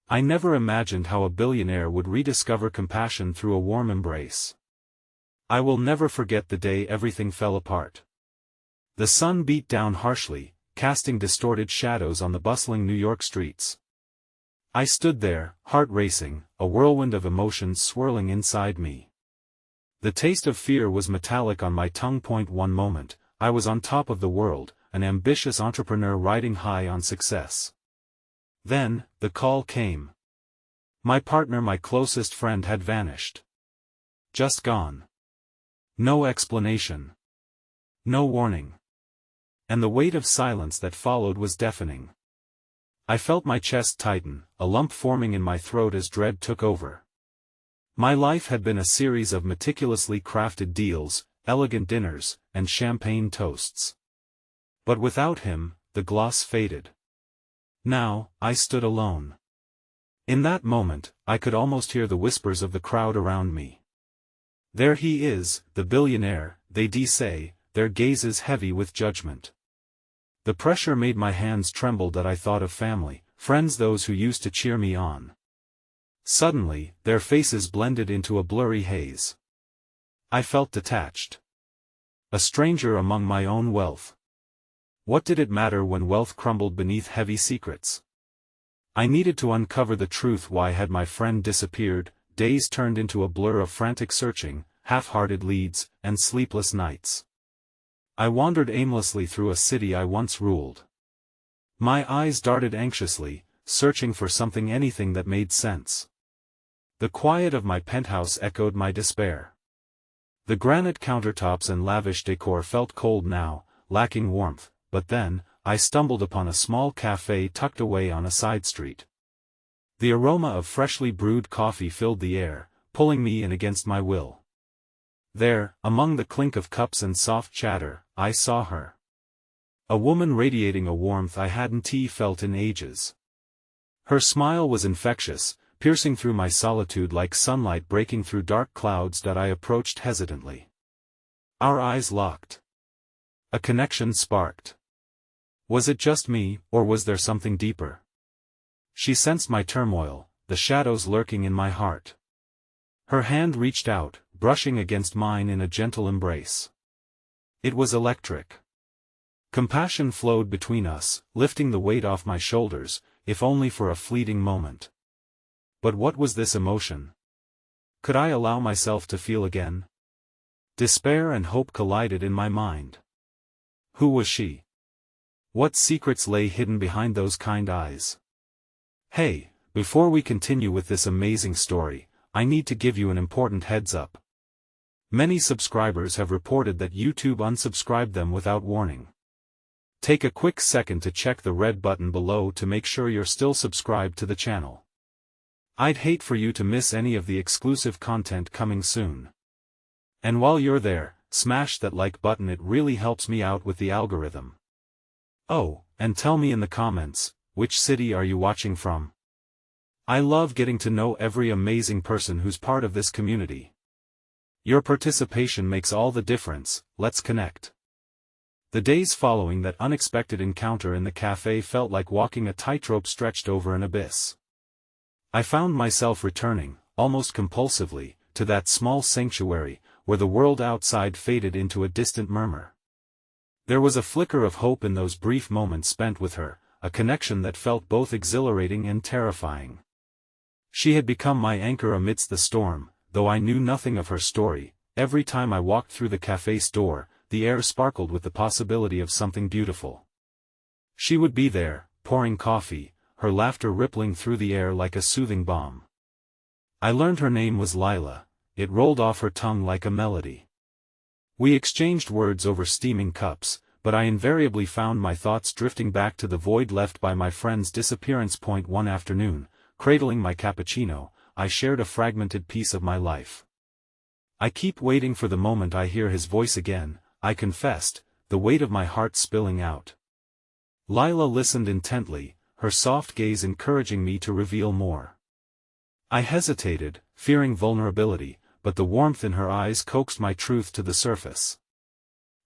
I never imagined how a billionaire would rediscover compassion through a warm embrace. I will never forget the day everything fell apart. The sun beat down harshly, casting distorted shadows on the bustling New York streets. I stood there, heart racing, a whirlwind of emotions swirling inside me. The taste of fear was metallic on my tongue. One moment, I was on top of the world, an ambitious entrepreneur riding high on success. Then, the call came. My partner, my closest friend, had vanished. Just gone. No explanation. No warning. And the weight of silence that followed was deafening. I felt my chest tighten, a lump forming in my throat as dread took over. My life had been a series of meticulously crafted deals, elegant dinners, and champagne toasts. But without him, the gloss faded. Now, I stood alone. In that moment, I could almost hear the whispers of the crowd around me. There he is, the billionaire, they say, their gazes heavy with judgment. The pressure made my hands tremble that I thought of family, friends, those who used to cheer me on. Suddenly, their faces blended into a blurry haze. I felt detached. A stranger among my own wealth. What did it matter when wealth crumbled beneath heavy secrets? I needed to uncover the truth. Why had my friend disappeared? Days turned into a blur of frantic searching, half-hearted leads, and sleepless nights. I wandered aimlessly through a city I once ruled. My eyes darted anxiously, searching for something, anything that made sense. The quiet of my penthouse echoed my despair. The granite countertops and lavish decor felt cold now, lacking warmth. But then, I stumbled upon a small cafe tucked away on a side street. The aroma of freshly brewed coffee filled the air, pulling me in against my will. There, among the clink of cups and soft chatter, I saw her. A woman radiating a warmth I hadn't felt in ages. Her smile was infectious, piercing through my solitude like sunlight breaking through dark clouds that I approached hesitantly. Our eyes locked. A connection sparked. Was it just me, or was there something deeper? She sensed my turmoil, the shadows lurking in my heart. Her hand reached out, brushing against mine in a gentle embrace. It was electric. Compassion flowed between us, lifting the weight off my shoulders, if only for a fleeting moment. But what was this emotion? Could I allow myself to feel again? Despair and hope collided in my mind. Who was she? What secrets lay hidden behind those kind eyes? Hey, before we continue with this amazing story, I need to give you an important heads up. Many subscribers have reported that YouTube unsubscribed them without warning. Take a quick second to check the red button below to make sure you're still subscribed to the channel. I'd hate for you to miss any of the exclusive content coming soon. And while you're there, smash that like button, it really helps me out with the algorithm. Oh, and tell me in the comments, which city are you watching from? I love getting to know every amazing person who's part of this community. Your participation makes all the difference. Let's connect. The days following that unexpected encounter in the cafe felt like walking a tightrope stretched over an abyss. I found myself returning, almost compulsively, to that small sanctuary, where the world outside faded into a distant murmur. There was a flicker of hope in those brief moments spent with her, a connection that felt both exhilarating and terrifying. She had become my anchor amidst the storm, though I knew nothing of her story. Every time I walked through the cafe's door, the air sparkled with the possibility of something beautiful. She would be there, pouring coffee, her laughter rippling through the air like a soothing balm. I learned her name was Lila. It rolled off her tongue like a melody. We exchanged words over steaming cups, but I invariably found my thoughts drifting back to the void left by my friend's disappearance. One afternoon, cradling my cappuccino, I shared a fragmented piece of my life. I keep waiting for the moment I hear his voice again, I confessed, the weight of my heart spilling out. Lila listened intently, her soft gaze encouraging me to reveal more. I hesitated, fearing vulnerability, but the warmth in her eyes coaxed my truth to the surface.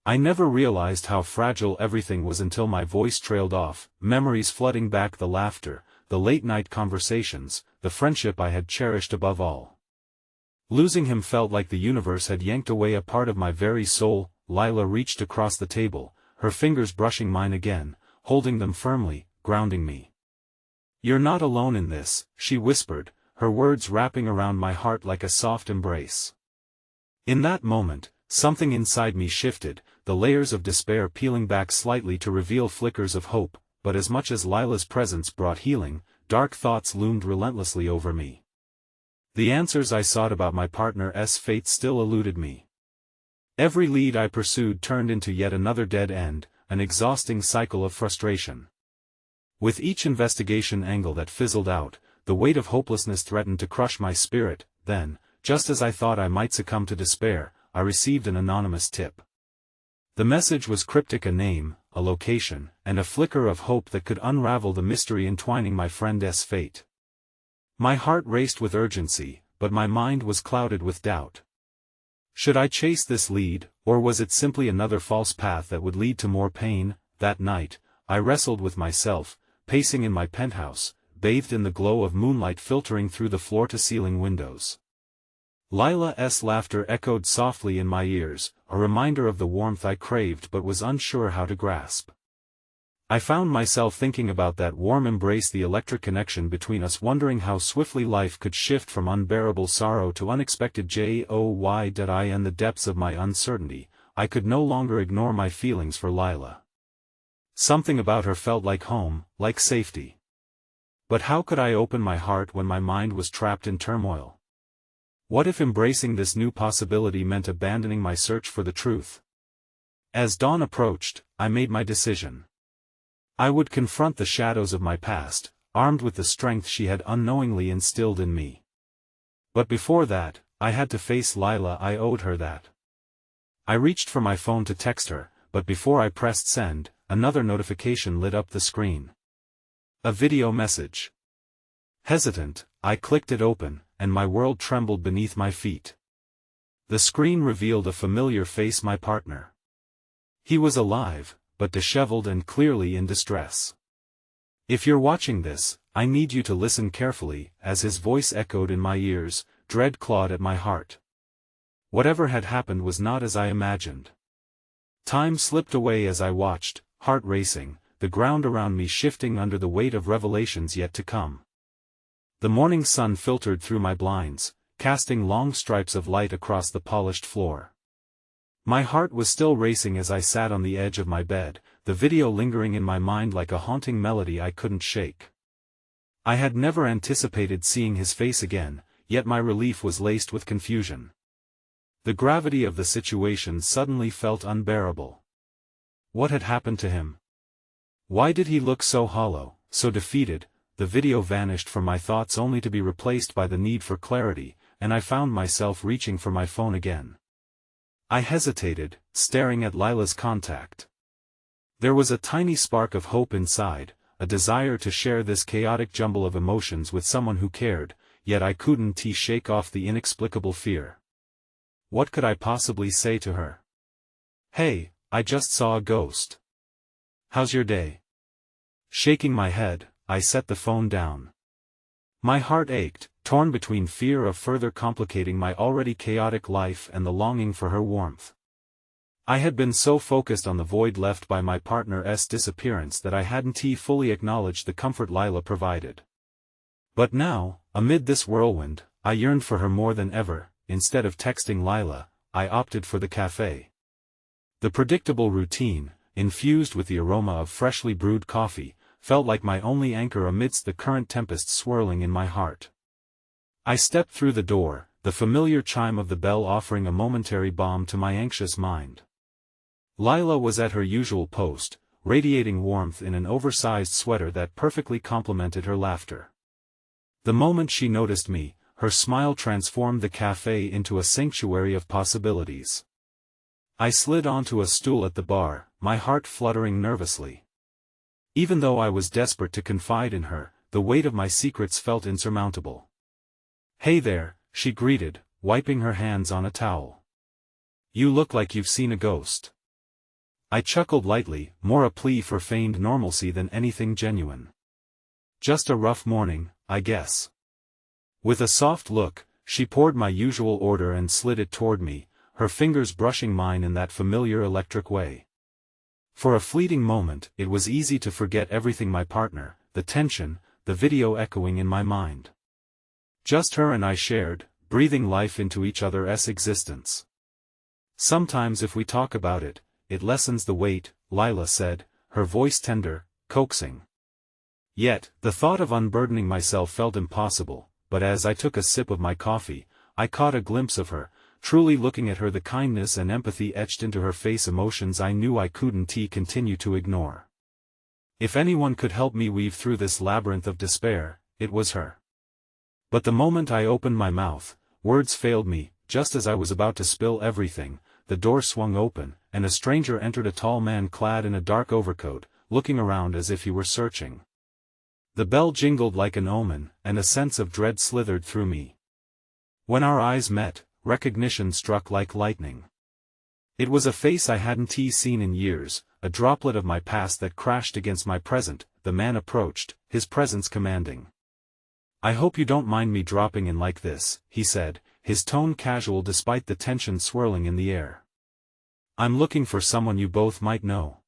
I never realized how fragile everything was until my voice trailed off, memories flooding back, the laughter, the late-night conversations, the friendship I had cherished above all. Losing him felt like the universe had yanked away a part of my very soul. Lila reached across the table, her fingers brushing mine again, holding them firmly, grounding me. "You're not alone in this," she whispered, her words wrapping around my heart like a soft embrace. In that moment, something inside me shifted, the layers of despair peeling back slightly to reveal flickers of hope, but as much as Lila's presence brought healing, dark thoughts loomed relentlessly over me. The answers I sought about my partner's fate still eluded me. Every lead I pursued turned into yet another dead end, an exhausting cycle of frustration. With each investigation angle that fizzled out, the weight of hopelessness threatened to crush my spirit. Then, just as I thought I might succumb to despair, I received an anonymous tip. The message was cryptic: a name, a location, and a flicker of hope that could unravel the mystery entwining my friend's fate. My heart raced with urgency, but my mind was clouded with doubt. Should I chase this lead, or was it simply another false path that would lead to more pain? That night, I wrestled with myself, pacing in my penthouse, bathed in the glow of moonlight filtering through the floor-to-ceiling windows. Lila's laughter echoed softly in my ears, a reminder of the warmth I craved but was unsure how to grasp. I found myself thinking about that warm embrace, the electric connection between us, wondering how swiftly life could shift from unbearable sorrow to unexpected joy. In the depths of my uncertainty, I could no longer ignore my feelings for Lila. Something about her felt like home, like safety. But how could I open my heart when my mind was trapped in turmoil? What if embracing this new possibility meant abandoning my search for the truth? As dawn approached, I made my decision. I would confront the shadows of my past, armed with the strength she had unknowingly instilled in me. But before that, I had to face Lila. I owed her that. I reached for my phone to text her, but before I pressed send, another notification lit up the screen. A video message. Hesitant, I clicked it open, and my world trembled beneath my feet. The screen revealed a familiar face: my partner. He was alive, but disheveled and clearly in distress. "If you're watching this, I need you to listen carefully," as his voice echoed in my ears. Dread clawed at my heart. Whatever had happened was not as I imagined. Time slipped away as I watched, heart racing, the ground around me shifting under the weight of revelations yet to come. The morning sun filtered through my blinds, casting long stripes of light across the polished floor. My heart was still racing as I sat on the edge of my bed, the video lingering in my mind like a haunting melody I couldn't shake. I had never anticipated seeing his face again, yet my relief was laced with confusion. The gravity of the situation suddenly felt unbearable. What had happened to him? Why did he look so hollow, so defeated? The video vanished from my thoughts only to be replaced by the need for clarity, and I found myself reaching for my phone again. I hesitated, staring at Lila's contact. There was a tiny spark of hope inside, a desire to share this chaotic jumble of emotions with someone who cared, yet I couldn't shake off the inexplicable fear. What could I possibly say to her? "Hey, I just saw a ghost. How's your day?" Shaking my head, I set the phone down. My heart ached, torn between fear of further complicating my already chaotic life and the longing for her warmth. I had been so focused on the void left by my partner's disappearance that I hadn't fully acknowledged the comfort Lila provided. But now, amid this whirlwind, I yearned for her more than ever. Instead of texting Lila, I opted for the cafe. The predictable routine, infused with the aroma of freshly brewed coffee, felt like my only anchor amidst the current tempest swirling in my heart. I stepped through the door, the familiar chime of the bell offering a momentary balm to my anxious mind. Lila was at her usual post, radiating warmth in an oversized sweater that perfectly complemented her laughter. The moment she noticed me, her smile transformed the cafe into a sanctuary of possibilities. I slid onto a stool at the bar, my heart fluttering nervously. Even though I was desperate to confide in her, the weight of my secrets felt insurmountable. "Hey there," she greeted, wiping her hands on a towel. "You look like you've seen a ghost." I chuckled lightly, more a plea for feigned normalcy than anything genuine. Just a rough morning, I guess. With a soft look, she poured my usual order and slid it toward me, her fingers brushing mine in that familiar electric way. For a fleeting moment, it was easy to forget everything: my partner, the tension, the video echoing in my mind. Just her and I shared, breathing life into each other's existence. Sometimes if we talk about it, it lessens the weight, Lila said, her voice tender, coaxing. Yet, the thought of unburdening myself felt impossible, but as I took a sip of my coffee, I caught a glimpse of her, truly looking at her, the kindness and empathy etched into her face, emotions I knew I couldn't continue to ignore. If anyone could help me weave through this labyrinth of despair, it was her. But the moment I opened my mouth, words failed me. Just as I was about to spill everything, the door swung open, and a stranger entered, a tall man clad in a dark overcoat, looking around as if he were searching. The bell jingled like an omen, and a sense of dread slithered through me. When our eyes met, recognition struck like lightning. It was a face I hadn't seen in years, a droplet of my past that crashed against my present. The man approached, his presence commanding. "I hope you don't mind me dropping in like this," he said, his tone casual despite the tension swirling in the air. "I'm looking for someone you both might know."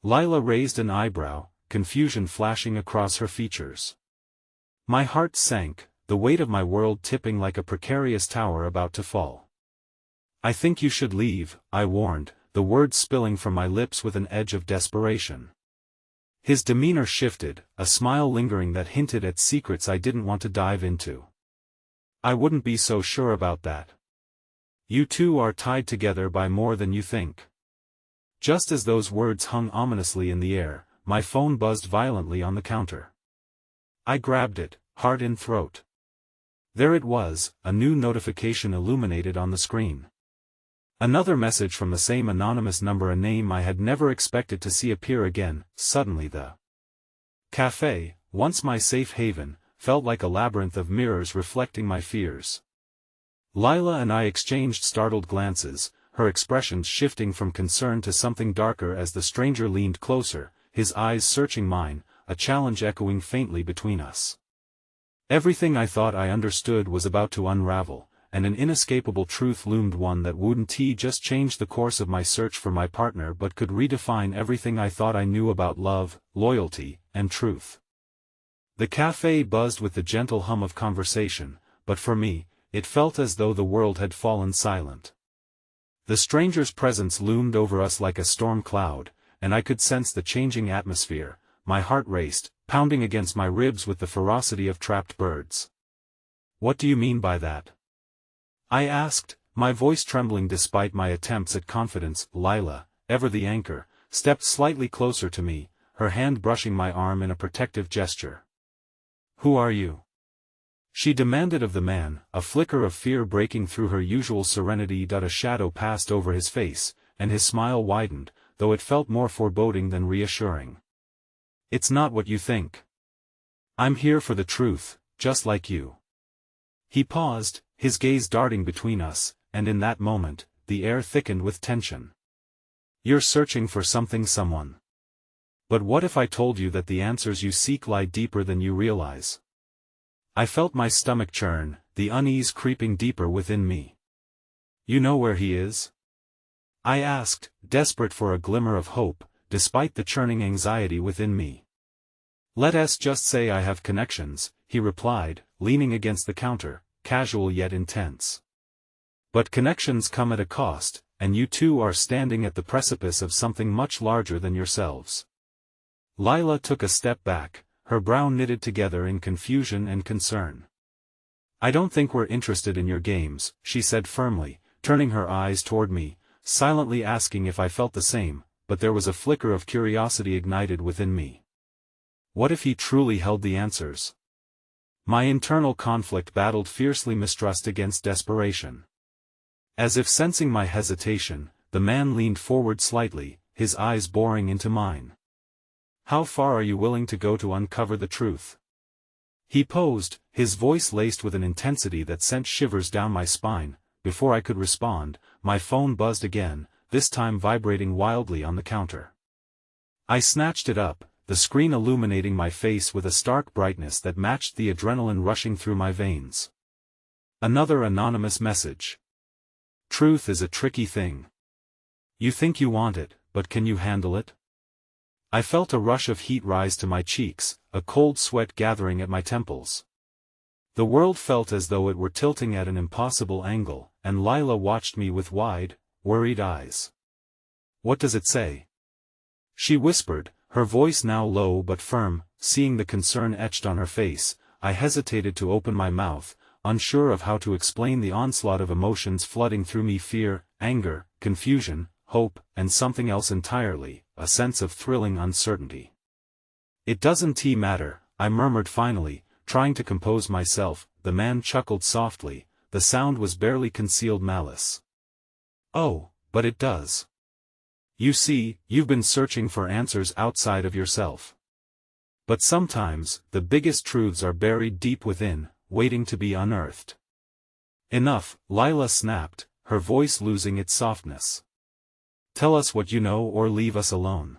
Lila raised an eyebrow, confusion flashing across her features. My heart sank, the weight of my world tipping like a precarious tower about to fall. "I think you should leave," I warned, the words spilling from my lips with an edge of desperation. His demeanor shifted, a smile lingering that hinted at secrets I didn't want to dive into. "I wouldn't be so sure about that. You two are tied together by more than you think." Just as those words hung ominously in the air, my phone buzzed violently on the counter. I grabbed it, heart in throat. There it was, a new notification illuminated on the screen. Another message from the same anonymous number, a name I had never expected to see appear again. Suddenly the cafe, once my safe haven, felt like a labyrinth of mirrors reflecting my fears. Lila and I exchanged startled glances, her expressions shifting from concern to something darker as the stranger leaned closer, his eyes searching mine, a challenge echoing faintly between us. Everything I thought I understood was about to unravel, and an inescapable truth loomed, one that wouldn't just change the course of my search for my partner but could redefine everything I thought I knew about love, loyalty, and truth. The cafe buzzed with the gentle hum of conversation, but for me, it felt as though the world had fallen silent. The stranger's presence loomed over us like a storm cloud, and I could sense the changing atmosphere. My heart raced, pounding against my ribs with the ferocity of trapped birds. "What do you mean by that?" I asked, my voice trembling despite my attempts at confidence. Lila, ever the anchor, stepped slightly closer to me, her hand brushing my arm in a protective gesture. "Who are you?" she demanded of the man, a flicker of fear breaking through her usual serenity. A shadow passed over his face, and his smile widened, though it felt more foreboding than reassuring. "It's not what you think. I'm here for the truth, just like you." He paused, his gaze darting between us, and in that moment, the air thickened with tension. "You're searching for something, someone. But what if I told you that the answers you seek lie deeper than you realize?" I felt my stomach churn, the unease creeping deeper within me. "You know where he is?" I asked, desperate for a glimmer of hope, despite the churning anxiety within me. "Let's just say I have connections," he replied, leaning against the counter, casual yet intense. "But connections come at a cost, and you two are standing at the precipice of something much larger than yourselves." Lila took a step back, her brow knitted together in confusion and concern. "I don't think we're interested in your games," she said firmly, turning her eyes toward me, silently asking if I felt the same, but there was a flicker of curiosity ignited within me. What if he truly held the answers? My internal conflict battled fiercely, mistrust against desperation. As if sensing my hesitation, the man leaned forward slightly, his eyes boring into mine. "How far are you willing to go to uncover the truth?" He posed, his voice laced with an intensity that sent shivers down my spine. Before I could respond, my phone buzzed again, this time vibrating wildly on the counter. I snatched it up, the screen illuminating my face with a stark brightness that matched the adrenaline rushing through my veins. Another anonymous message. Truth is a tricky thing. You think you want it, but can you handle it? I felt a rush of heat rise to my cheeks, a cold sweat gathering at my temples. The world felt as though it were tilting at an impossible angle, and Lila watched me with wide, worried eyes. What does it say? She whispered, her voice now low but firm. Seeing the concern etched on her face, I hesitated to open my mouth, unsure of how to explain the onslaught of emotions flooding through me: fear, anger, confusion, hope, and something else entirely, a sense of thrilling uncertainty. It doesn't matter, I murmured finally, trying to compose myself. The man chuckled softly, the sound was barely concealed malice. Oh, but it does. You see, you've been searching for answers outside of yourself. But sometimes, the biggest truths are buried deep within, waiting to be unearthed. Enough, Lila snapped, her voice losing its softness. Tell us what you know or leave us alone.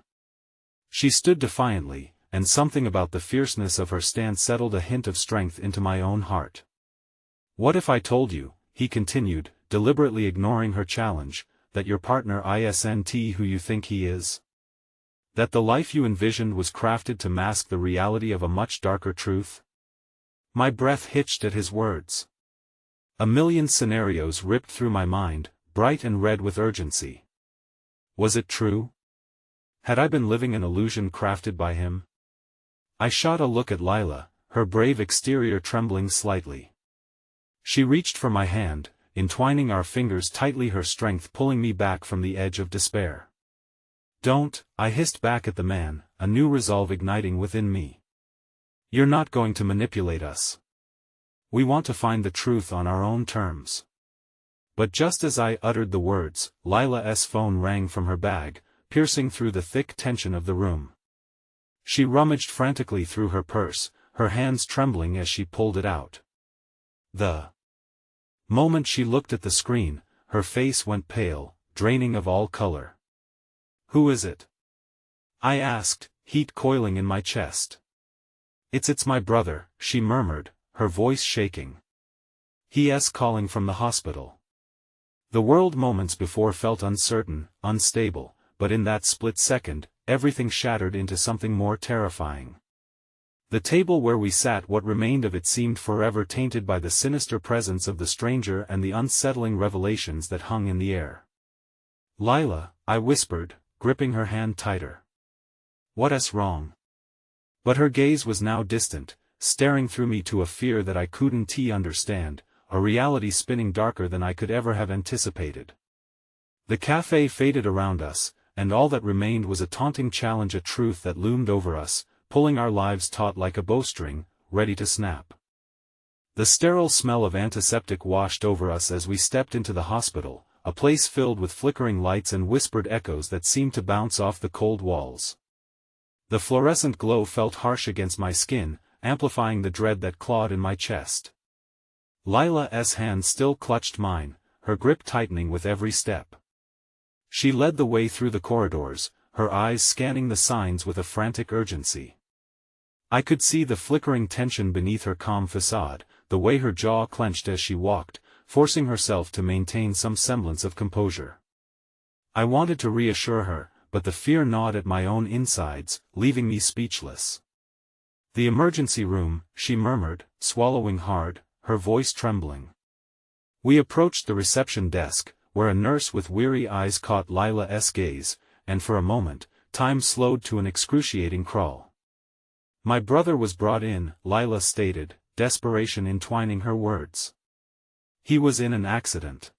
She stood defiantly, and something about the fierceness of her stance settled a hint of strength into my own heart. What if I told you, he continued, deliberately ignoring her challenge, that your partner isn't who you think he is? That the life you envisioned was crafted to mask the reality of a much darker truth? My breath hitched at his words. A million scenarios ripped through my mind, bright and red with urgency. Was it true? Had I been living an illusion crafted by him? I shot a look at Lila, her brave exterior trembling slightly. She reached for my hand, entwining our fingers tightly, her strength pulling me back from the edge of despair. Don't, I hissed back at the man, a new resolve igniting within me. You're not going to manipulate us. We want to find the truth on our own terms. But just as I uttered the words, Lila's phone rang from her bag, piercing through the thick tension of the room. She rummaged frantically through her purse, her hands trembling as she pulled it out. The moment she looked at the screen, her face went pale, draining of all color. Who is it? I asked, heat coiling in my chest. It's my brother, she murmured, her voice shaking. He's calling from the hospital. The world moments before felt uncertain, unstable, but in that split second, everything shattered into something more terrifying. The table where we sat, what remained of it, seemed forever tainted by the sinister presence of the stranger and the unsettling revelations that hung in the air. Lila, I whispered, gripping her hand tighter. What's wrong? But her gaze was now distant, staring through me to a fear that I couldn't understand, a reality spinning darker than I could ever have anticipated. The cafe faded around us, and all that remained was a taunting challenge, a truth that loomed over us, pulling our lives taut like a bowstring, ready to snap. The sterile smell of antiseptic washed over us as we stepped into the hospital, a place filled with flickering lights and whispered echoes that seemed to bounce off the cold walls. The fluorescent glow felt harsh against my skin, amplifying the dread that clawed in my chest. Lila's hand still clutched mine, her grip tightening with every step. She led the way through the corridors, her eyes scanning the signs with a frantic urgency. I could see the flickering tension beneath her calm facade, the way her jaw clenched as she walked, forcing herself to maintain some semblance of composure. I wanted to reassure her, but the fear gnawed at my own insides, leaving me speechless. The emergency room, she murmured, swallowing hard, her voice trembling. We approached the reception desk, where a nurse with weary eyes caught Lila's gaze, and for a moment, time slowed to an excruciating crawl. My brother was brought in, Lila stated, desperation entwining her words. He was in an accident.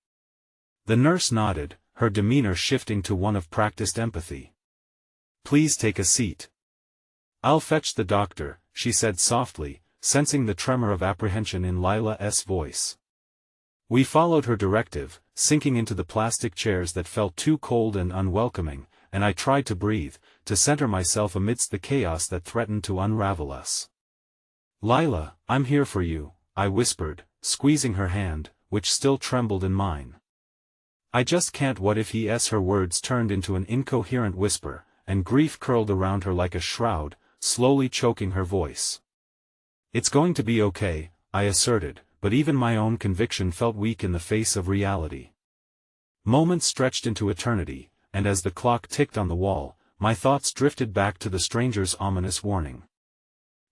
The nurse nodded, her demeanor shifting to one of practiced empathy. Please take a seat. I'll fetch the doctor, she said softly, sensing the tremor of apprehension in Lila's voice. We followed her directive, sinking into the plastic chairs that felt too cold and unwelcoming, and I tried to breathe, to center myself amidst the chaos that threatened to unravel us. Lila, I'm here for you, I whispered, squeezing her hand, which still trembled in mine. I just can't. What if her words turned into an incoherent whisper, and grief curled around her like a shroud, slowly choking her voice. "It's going to be okay," I asserted, but even my own conviction felt weak in the face of reality. Moments stretched into eternity, and as the clock ticked on the wall, my thoughts drifted back to the stranger's ominous warning.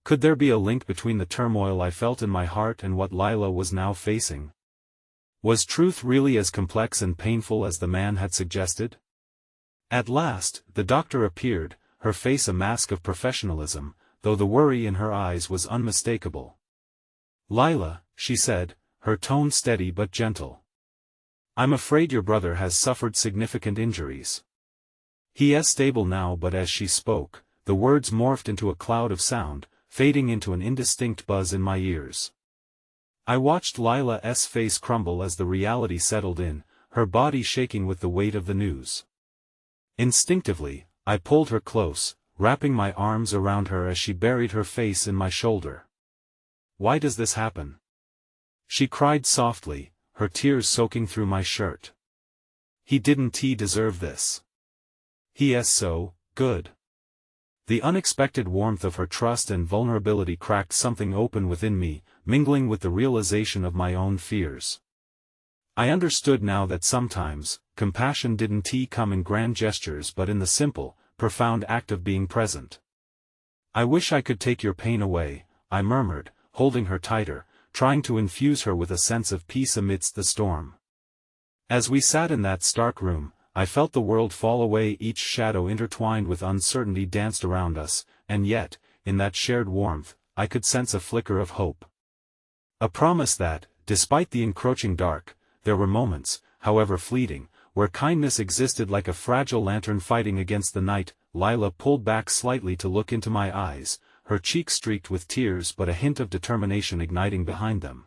Could there be a link between the turmoil I felt in my heart and what Lila was now facing? Was truth really as complex and painful as the man had suggested? At last, the doctor appeared, her face a mask of professionalism, though the worry in her eyes was unmistakable. "Lila," she said, her tone steady but gentle. "I'm afraid your brother has suffered significant injuries." "He is stable now," but as she spoke, the words morphed into a cloud of sound, fading into an indistinct buzz in my ears. I watched Lila's face crumble as the reality settled in, her body shaking with the weight of the news. Instinctively, I pulled her close, wrapping my arms around her as she buried her face in my shoulder. "Why does this happen?" she cried softly, her tears soaking through my shirt. He deserve this. He is so good." The unexpected warmth of her trust and vulnerability cracked something open within me, mingling with the realization of my own fears. I understood now that sometimes, compassion didn't come in grand gestures but in the simple, profound act of being present. "I wish I could take your pain away," I murmured, holding her tighter, trying to infuse her with a sense of peace amidst the storm. As we sat in that stark room, I felt the world fall away, each shadow intertwined with uncertainty danced around us, and yet, in that shared warmth, I could sense a flicker of hope. A promise that, despite the encroaching dark, there were moments, however fleeting, where kindness existed like a fragile lantern fighting against the night. Lila pulled back slightly to look into my eyes, her cheeks streaked with tears but a hint of determination igniting behind them.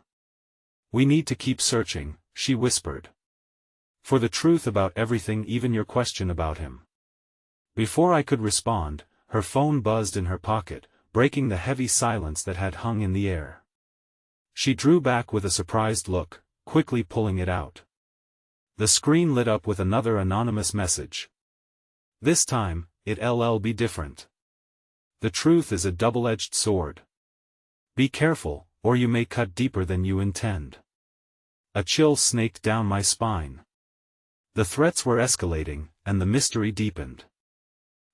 "We need to keep searching," she whispered. "For the truth about everything, even your question about him." Before I could respond, her phone buzzed in her pocket, breaking the heavy silence that had hung in the air. She drew back with a surprised look, quickly pulling it out. The screen lit up with another anonymous message. "This time, it'll be different. The truth is a double-edged sword. Be careful, or you may cut deeper than you intend." A chill snaked down my spine. The threats were escalating, and the mystery deepened.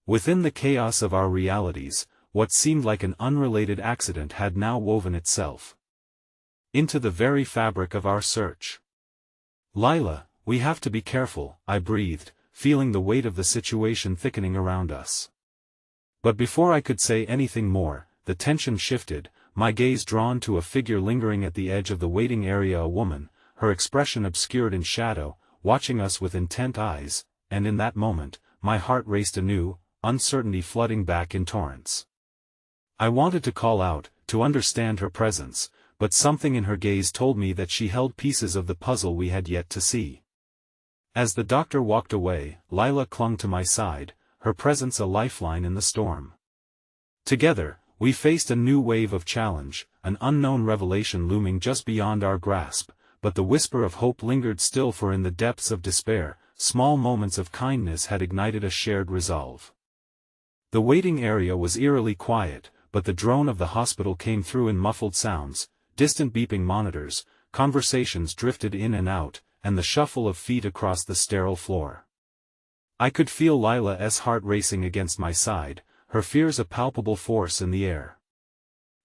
Within the chaos of our realities, what seemed like an unrelated accident had now woven itself into the very fabric of our search. "Lila, we have to be careful," I breathed, feeling the weight of the situation thickening around us. But before I could say anything more, the tension shifted, my gaze drawn to a figure lingering at the edge of the waiting area, a woman, her expression obscured in shadow, watching us with intent eyes, and in that moment, my heart raced anew, uncertainty flooding back in torrents. I wanted to call out, to understand her presence, but something in her gaze told me that she held pieces of the puzzle we had yet to see. As the doctor walked away, Lila clung to my side, her presence a lifeline in the storm. Together, we faced a new wave of challenge, an unknown revelation looming just beyond our grasp, but the whisper of hope lingered still, for in the depths of despair, small moments of kindness had ignited a shared resolve. The waiting area was eerily quiet, but the drone of the hospital came through in muffled sounds, distant beeping monitors, conversations drifted in and out, and the shuffle of feet across the sterile floor. I could feel Lila's heart racing against my side, her fears a palpable force in the air.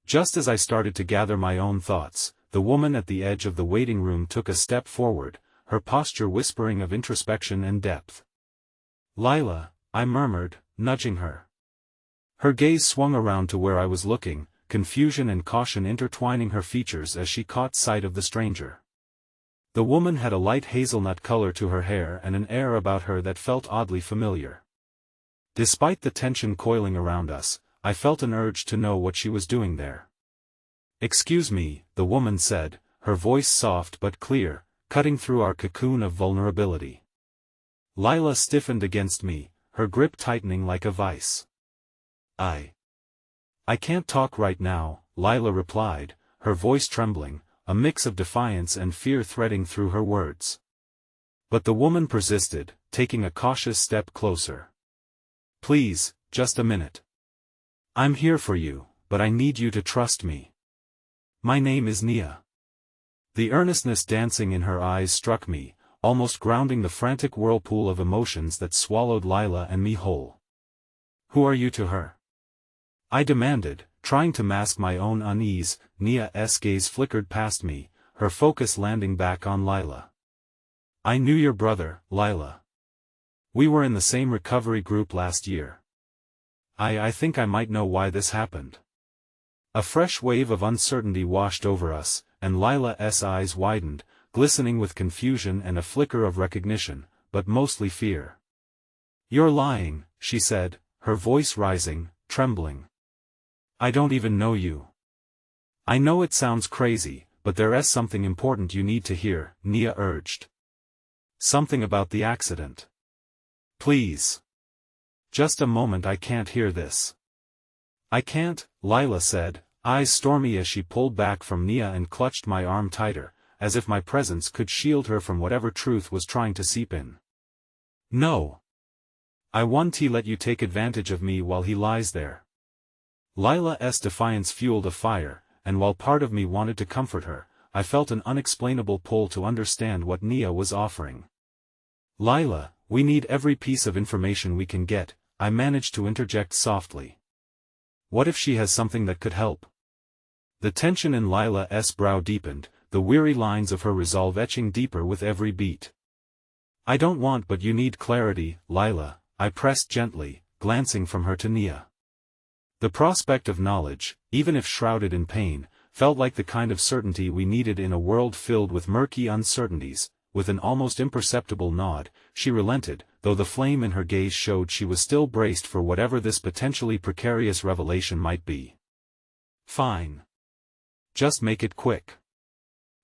Just as I started to gather my own thoughts, the woman at the edge of the waiting room took a step forward, her posture whispering of introspection and depth. "Lila," I murmured, nudging her. Her gaze swung around to where I was looking, confusion and caution intertwining her features as she caught sight of the stranger. The woman had a light hazelnut color to her hair and an air about her that felt oddly familiar. Despite the tension coiling around us, I felt an urge to know what she was doing there. "Excuse me," the woman said, her voice soft but clear, cutting through our cocoon of vulnerability. Lila stiffened against me, her grip tightening like a vice. I can't talk right now," Lila replied, her voice trembling, a mix of defiance and fear threading through her words. But the woman persisted, taking a cautious step closer. "Please, just a minute. I'm here for you, but I need you to trust me. My name is Nia. The earnestness dancing in her eyes struck me, almost grounding the frantic whirlpool of emotions that swallowed Lila and me whole. Who are you to her? I demanded, trying to mask my own unease. Nia's gaze flickered past me, her focus landing back on Lila. I knew your brother, Lila. We were in the same recovery group last year. I think I might know why this happened. A fresh wave of uncertainty washed over us, and Lila's eyes widened, glistening with confusion and a flicker of recognition, but mostly fear. You're lying, she said, her voice rising, trembling. I don't even know you. I know it sounds crazy, but there is something important you need to hear, Nia urged. Something about the accident. Please. Just a moment, I can't hear this. I can't, Lila said, eyes stormy as she pulled back from Nia and clutched my arm tighter, as if my presence could shield her from whatever truth was trying to seep in. No. I won't let you take advantage of me while he lies there. Lila's defiance fueled a fire, and while part of me wanted to comfort her, I felt an unexplainable pull to understand what Nia was offering. Lila, we need every piece of information we can get, I managed to interject softly. What if she has something that could help? The tension in Lila's brow deepened, the weary lines of her resolve etching deeper with every beat. I don't want, but you need clarity, Lila, I pressed gently, glancing from her to Nia. The prospect of knowledge, even if shrouded in pain, felt like the kind of certainty we needed in a world filled with murky uncertainties. With an almost imperceptible nod, she relented, though the flame in her gaze showed she was still braced for whatever this potentially precarious revelation might be. Fine. Just make it quick.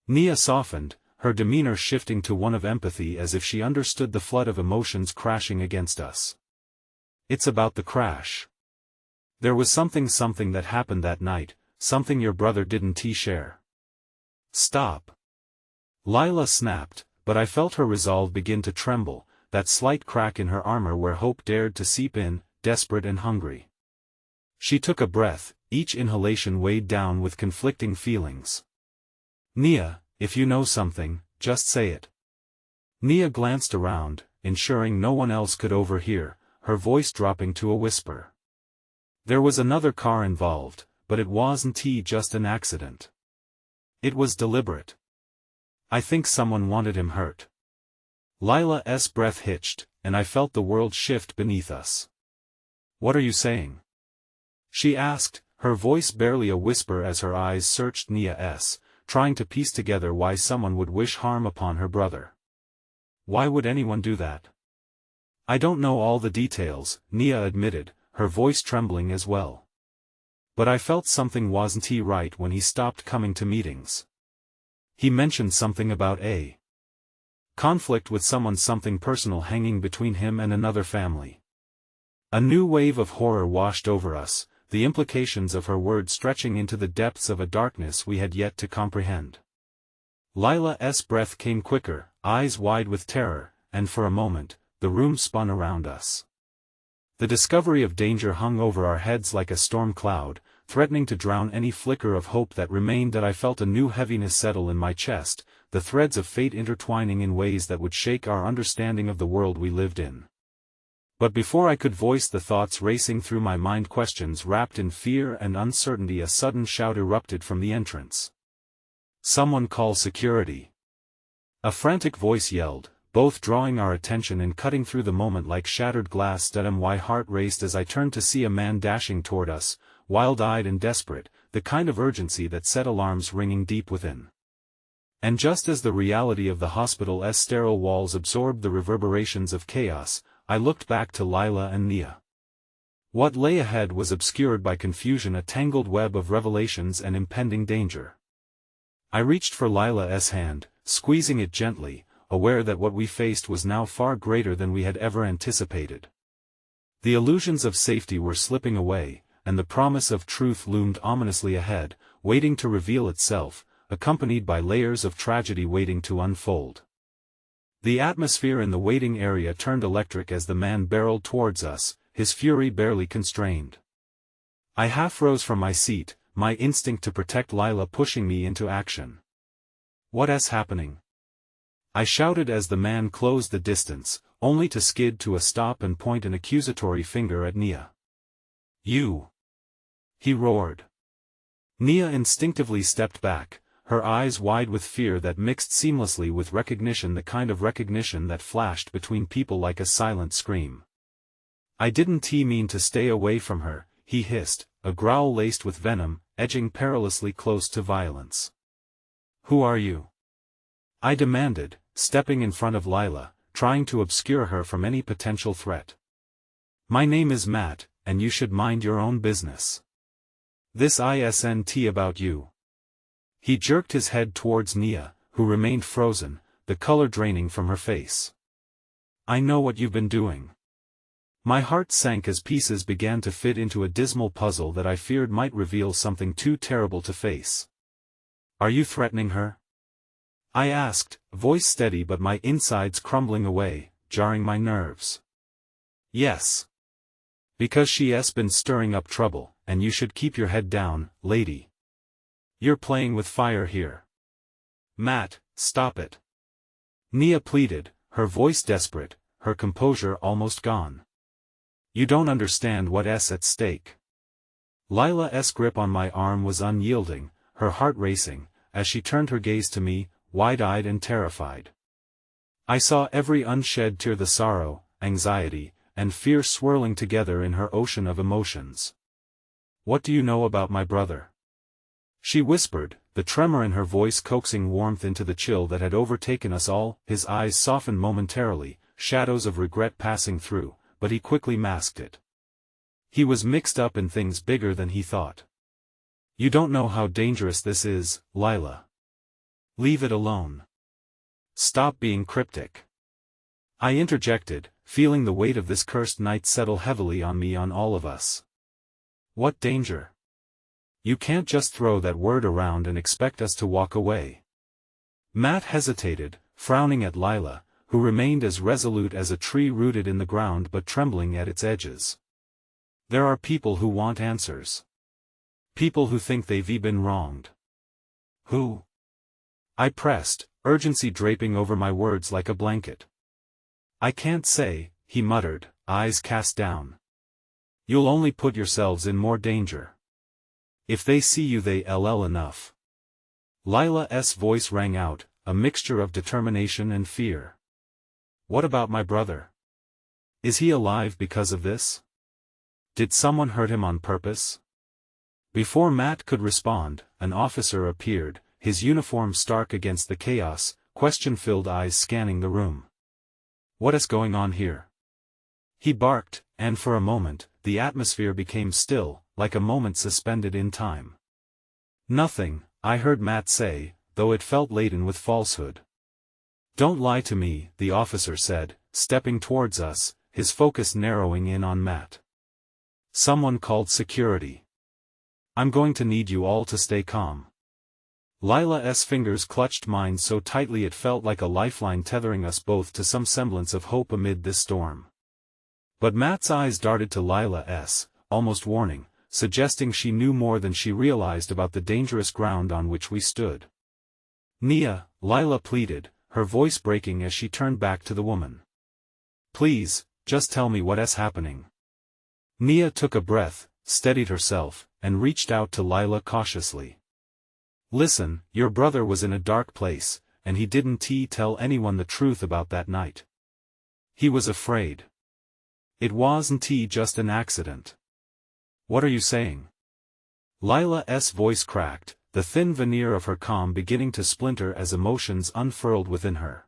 Nia softened, her demeanor shifting to one of empathy as if she understood the flood of emotions crashing against us. It's about the crash. There was something that happened that night, something your brother didn't share. Stop. Lila snapped, but I felt her resolve begin to tremble, that slight crack in her armor where hope dared to seep in, desperate and hungry. She took a breath, each inhalation weighed down with conflicting feelings. Nia, if you know something, just say it. Nia glanced around, ensuring no one else could overhear, her voice dropping to a whisper. There was another car involved, but it wasn't just an accident. It was deliberate. I think someone wanted him hurt. Lila's breath hitched, and I felt the world shift beneath us. What are you saying? She asked, her voice barely a whisper as her eyes searched Nia's, trying to piece together why someone would wish harm upon her brother. Why would anyone do that? I don't know all the details, Nia admitted, her voice trembling as well. But I felt something wasn't right when he stopped coming to meetings. He mentioned something about a conflict with someone, something personal hanging between him and another family. A new wave of horror washed over us, the implications of her words stretching into the depths of a darkness we had yet to comprehend. Lila's breath came quicker, eyes wide with terror, and for a moment, the room spun around us. The discovery of danger hung over our heads like a storm cloud, threatening to drown any flicker of hope that remained. That I felt a new heaviness settle in my chest, the threads of fate intertwining in ways that would shake our understanding of the world we lived in. But before I could voice the thoughts racing through my mind, questions wrapped in fear and uncertainty, a sudden shout erupted from the entrance. Someone call security. A frantic voice yelled, both drawing our attention and cutting through the moment like shattered glass. My heart raced as I turned to see a man dashing toward us, wild-eyed and desperate, the kind of urgency that set alarms ringing deep within. And just as the reality of the hospital's sterile walls absorbed the reverberations of chaos, I looked back to Lila and Nia. What lay ahead was obscured by confusion, a tangled web of revelations and impending danger. I reached for Lila's hand, squeezing it gently, aware that what we faced was now far greater than we had ever anticipated. The illusions of safety were slipping away, and the promise of truth loomed ominously ahead, waiting to reveal itself, accompanied by layers of tragedy waiting to unfold. The atmosphere in the waiting area turned electric as the man barreled towards us, his fury barely constrained. I half rose from my seat, my instinct to protect Lila pushing me into action. "What's happening?" I shouted as the man closed the distance, only to skid to a stop and point an accusatory finger at Nia. "You!" he roared. Nia instinctively stepped back, her eyes wide with fear that mixed seamlessly with recognition, the kind of recognition that flashed between people like a silent scream. "I didn't mean to stay away from her," he hissed, a growl laced with venom, edging perilously close to violence. "Who are you?" I demanded, stepping in front of Lila, trying to obscure her from any potential threat. "My name is Matt, and you should mind your own business. This isn't about you." He jerked his head towards Nia, who remained frozen, the color draining from her face. "I know what you've been doing." My heart sank as pieces began to fit into a dismal puzzle that I feared might reveal something too terrible to face. "Are you threatening her?" I asked, voice steady but my insides crumbling away, jarring my nerves. "Yes. Because she's been stirring up trouble, and you should keep your head down, lady. You're playing with fire here." "Matt, stop it." Nia pleaded, her voice desperate, her composure almost gone. "You don't understand what's at stake." Lila's grip on my arm was unyielding, her heart racing, as she turned her gaze to me, wide-eyed and terrified. I saw every unshed tear, the sorrow, anxiety, and fear swirling together in her ocean of emotions. "What do you know about my brother?" she whispered, the tremor in her voice coaxing warmth into the chill that had overtaken us all. His eyes softened momentarily, shadows of regret passing through, but he quickly masked it. He was mixed up in things bigger than he thought. "You don't know how dangerous this is, Lila. Leave it alone. Stop being cryptic." I interjected, feeling the weight of this cursed night settle heavily on me, on all of us. "What danger? You can't just throw that word around and expect us to walk away." Matt hesitated, frowning at Lila, who remained as resolute as a tree rooted in the ground but trembling at its edges. "There are people who want answers. People who think they've been wronged." "Who?" I pressed, urgency draping over my words like a blanket. "I can't say," he muttered, eyes cast down. "You'll only put yourselves in more danger. If they see you they'll enough." Lila's voice rang out, a mixture of determination and fear. "What about my brother? Is he alive because of this? Did someone hurt him on purpose?" Before Matt could respond, an officer appeared, his uniform stark against the chaos, question-filled eyes scanning the room. "What's going on here?" he barked, and for a moment, the atmosphere became still, like a moment suspended in time. "Nothing," I heard Matt say, though it felt laden with falsehood. "Don't lie to me," the officer said, stepping towards us, his focus narrowing in on Matt. "Someone called security. I'm going to need you all to stay calm." Lila's fingers clutched mine so tightly it felt like a lifeline tethering us both to some semblance of hope amid this storm. But Matt's eyes darted to Lila's, almost warning, suggesting she knew more than she realized about the dangerous ground on which we stood. "Nia," Lila pleaded, her voice breaking as she turned back to the woman. "Please, just tell me what's happening." Nia took a breath, steadied herself, and reached out to Lila cautiously. "Listen, your brother was in a dark place, and he didn't tell anyone the truth about that night. He was afraid. It wasn't just an accident." "What are you saying?" Lila's voice cracked, the thin veneer of her calm beginning to splinter as emotions unfurled within her.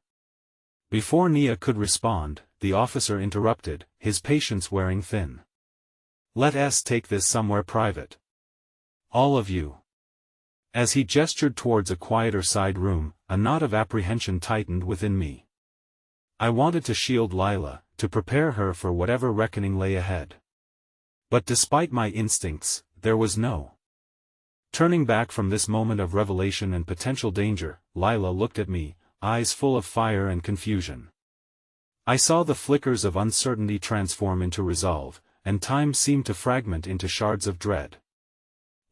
Before Nia could respond, the officer interrupted, his patience wearing thin. "Let's take this somewhere private. All of you." As he gestured towards a quieter side room, a knot of apprehension tightened within me. I wanted to shield Lila, to prepare her for whatever reckoning lay ahead. But despite my instincts, there was no turning back from this moment of revelation and potential danger. Lila looked at me, eyes full of fire and confusion. I saw the flickers of uncertainty transform into resolve, and time seemed to fragment into shards of dread.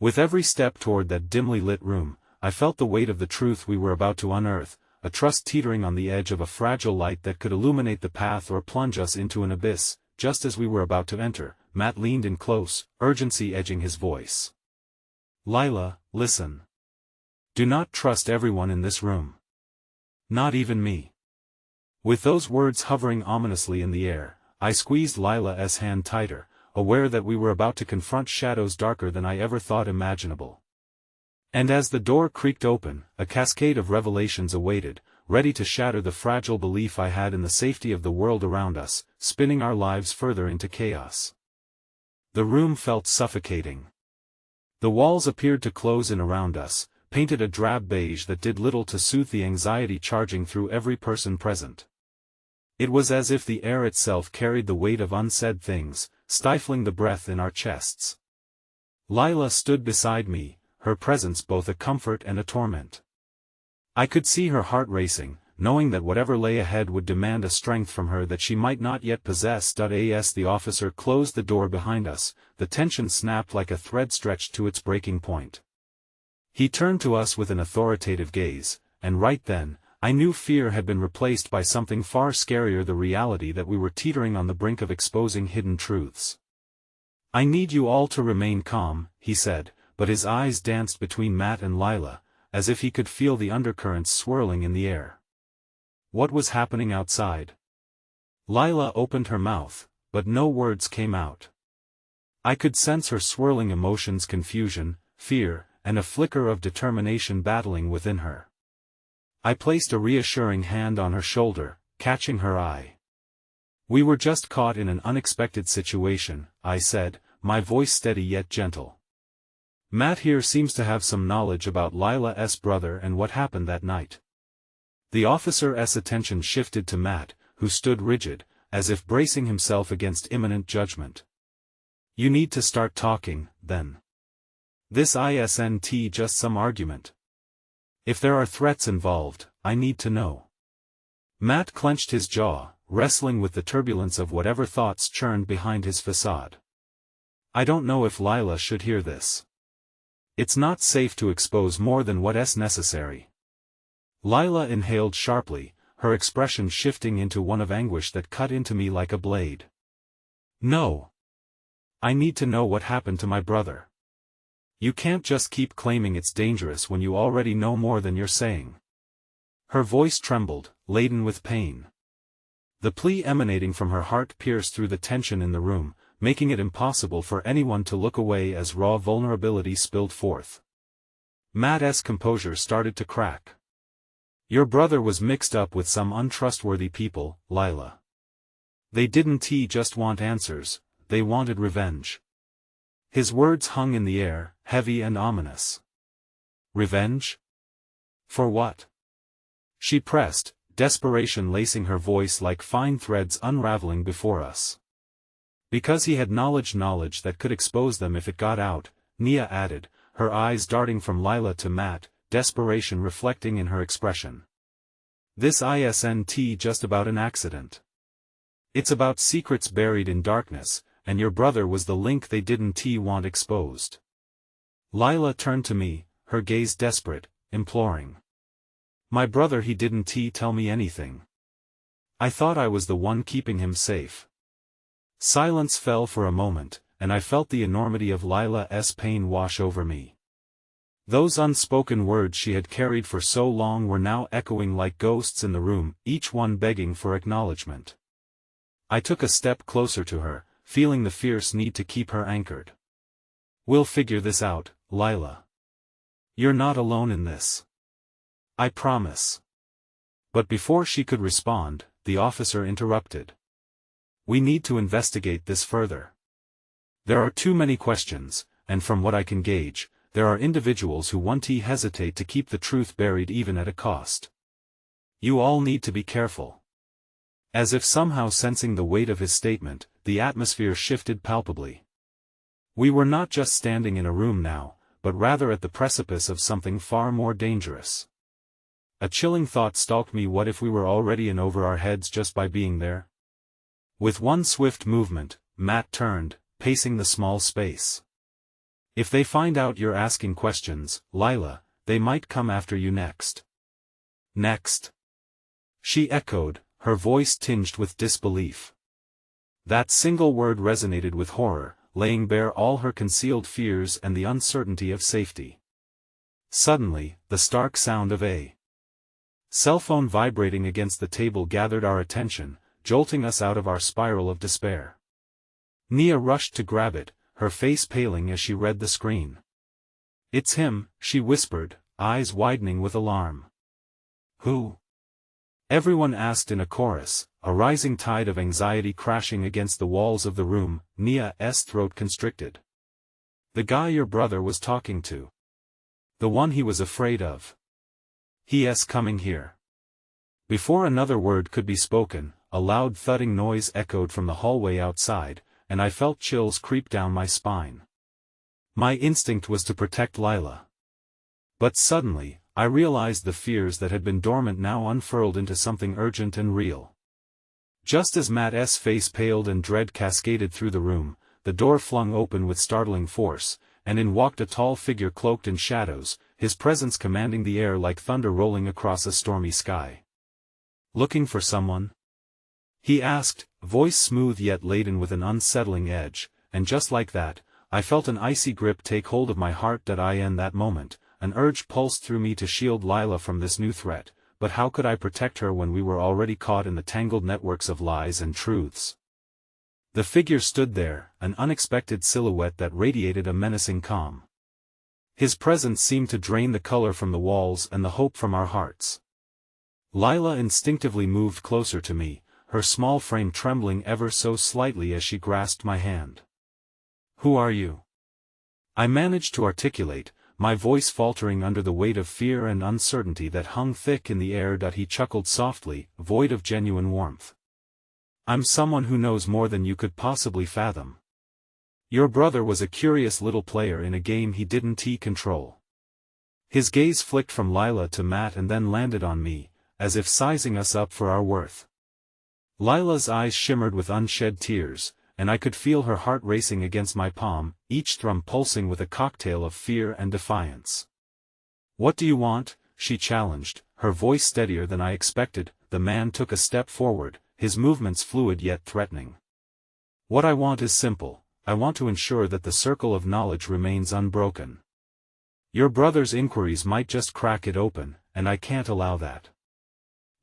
With every step toward that dimly lit room, I felt the weight of the truth we were about to unearth, a trust teetering on the edge of a fragile light that could illuminate the path or plunge us into an abyss. Just as we were about to enter, Matt leaned in close, urgency edging his voice. "Lila, listen. Do not trust everyone in this room. Not even me." With those words hovering ominously in the air, I squeezed Lila's hand tighter, aware that we were about to confront shadows darker than I ever thought imaginable. And as the door creaked open, a cascade of revelations awaited, ready to shatter the fragile belief I had in the safety of the world around us, spinning our lives further into chaos. The room felt suffocating. The walls appeared to close in around us, painted a drab beige that did little to soothe the anxiety charging through every person present. It was as if the air itself carried the weight of unsaid things, stifling the breath in our chests. Lila stood beside me, her presence both a comfort and a torment. I could see her heart racing, knowing that whatever lay ahead would demand a strength from her that she might not yet possess. As the officer closed the door behind us, the tension snapped like a thread stretched to its breaking point. He turned to us with an authoritative gaze, and right then, I knew fear had been replaced by something far scarier, the reality that we were teetering on the brink of exposing hidden truths. "I need you all to remain calm," he said, but his eyes danced between Matt and Lila, as if he could feel the undercurrents swirling in the air. What was happening outside? Lila opened her mouth, but no words came out. I could sense her swirling emotions, confusion, fear, and a flicker of determination battling within her. I placed a reassuring hand on her shoulder, catching her eye. "We were just caught in an unexpected situation," I said, my voice steady yet gentle. "Matt here seems to have some knowledge about Lila's brother and what happened that night." The officer's attention shifted to Matt, who stood rigid, as if bracing himself against imminent judgment. "You need to start talking, then. This isn't just some argument. If there are threats involved, I need to know." Matt clenched his jaw, wrestling with the turbulence of whatever thoughts churned behind his facade. "I don't know if Lila should hear this. It's not safe to expose more than what's necessary." Lila inhaled sharply, her expression shifting into one of anguish that cut into me like a blade. "No. I need to know what happened to my brother. You can't just keep claiming it's dangerous when you already know more than you're saying." Her voice trembled, laden with pain. The plea emanating from her heart pierced through the tension in the room, making it impossible for anyone to look away as raw vulnerability spilled forth. Matt's composure started to crack. "Your brother was mixed up with some untrustworthy people, Lila. They didn't just want answers, they wanted revenge." His words hung in the air, heavy and ominous. "Revenge? For what?" She pressed, desperation lacing her voice like fine threads unraveling before us. "Because he had knowledge that could expose them if it got out," Nia added, her eyes darting from Lila to Matt, desperation reflecting in her expression. "This isn't just about an accident. It's about secrets buried in darkness, and your brother was the link they didn't want exposed." Lila turned to me, her gaze desperate, imploring. "My brother, he didn't tell me anything. I thought I was the one keeping him safe." Silence fell for a moment, and I felt the enormity of Lila's pain wash over me. Those unspoken words she had carried for so long were now echoing like ghosts in the room, each one begging for acknowledgement. I took a step closer to her, feeling the fierce need to keep her anchored. "We'll figure this out, Lila. You're not alone in this. I promise." But before she could respond, the officer interrupted. "We need to investigate this further. There are too many questions, and from what I can gauge, there are individuals who won't hesitate to keep the truth buried even at a cost. You all need to be careful." As if somehow sensing the weight of his statement, the atmosphere shifted palpably. We were not just standing in a room now, but rather at the precipice of something far more dangerous. A chilling thought stalked me: what if we were already in over our heads just by being there? With one swift movement, Matt turned, pacing the small space. If they find out you're asking questions, Lila, they might come after you next. Next? She echoed, her voice tinged with disbelief. That single word resonated with horror, laying bare all her concealed fears and the uncertainty of safety. Suddenly, the stark sound of a cell phone vibrating against the table gathered our attention, jolting us out of our spiral of despair. Nia rushed to grab it, her face paling as she read the screen. "It's him," she whispered, eyes widening with alarm. "Who?" everyone asked in a chorus, a rising tide of anxiety crashing against the walls of the room. Nia's throat constricted. "The guy your brother was talking to. The one he was afraid of. He's coming here." Before another word could be spoken, a loud thudding noise echoed from the hallway outside, and I felt chills creep down my spine. My instinct was to protect Lila. But suddenly, I realized the fears that had been dormant now unfurled into something urgent and real. Just as Matt's face paled and dread cascaded through the room, the door flung open with startling force, and in walked a tall figure cloaked in shadows, his presence commanding the air like thunder rolling across a stormy sky. "Looking for someone?" he asked, voice smooth yet laden with an unsettling edge, and just like that, I felt an icy grip take hold of my heart. In that moment, an urge pulsed through me to shield Lila from this new threat, but how could I protect her when we were already caught in the tangled networks of lies and truths? The figure stood there, an unexpected silhouette that radiated a menacing calm. His presence seemed to drain the color from the walls and the hope from our hearts. Lila instinctively moved closer to me, her small frame trembling ever so slightly as she grasped my hand. "Who are you?" I managed to articulate, my voice faltering under the weight of fear and uncertainty that hung thick in the air. He chuckled softly, void of genuine warmth. "I'm someone who knows more than you could possibly fathom. Your brother was a curious little player in a game he didn't control." His gaze flicked from Lila to Matt and then landed on me, as if sizing us up for our worth. Lila's eyes shimmered with unshed tears, and I could feel her heart racing against my palm, each thrum pulsing with a cocktail of fear and defiance. "What do you want?" she challenged, her voice steadier than I expected. The man took a step forward, his movements fluid yet threatening. "What I want is simple. I want to ensure that the circle of knowledge remains unbroken. Your brother's inquiries might just crack it open, and I can't allow that."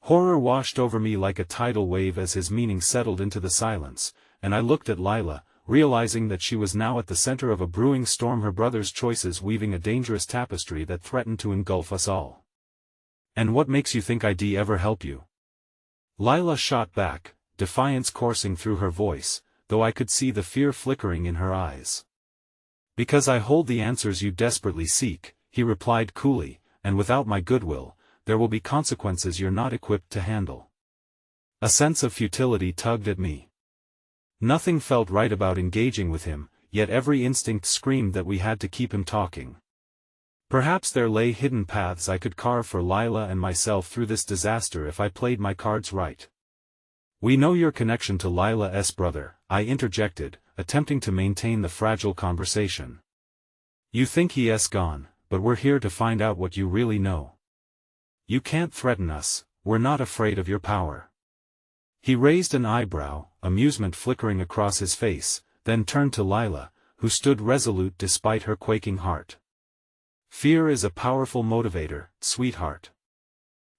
Horror washed over me like a tidal wave as his meaning settled into the silence, and I looked at Lila, realizing that she was now at the center of a brewing storm, her brother's choices weaving a dangerous tapestry that threatened to engulf us all. "And what makes you think I'd ever help you?" Lila shot back, defiance coursing through her voice, though I could see the fear flickering in her eyes. "Because I hold the answers you desperately seek," he replied coolly, "and without my goodwill, there will be consequences you're not equipped to handle." A sense of futility tugged at me. Nothing felt right about engaging with him, yet every instinct screamed that we had to keep him talking. Perhaps there lay hidden paths I could carve for Lila and myself through this disaster if I played my cards right. "We know your connection to Lila's brother," I interjected, attempting to maintain the fragile conversation. "You think he's gone, but we're here to find out what you really know. You can't threaten us, we're not afraid of your power." He raised an eyebrow, amusement flickering across his face, then turned to Lila, who stood resolute despite her quaking heart. "Fear is a powerful motivator, sweetheart.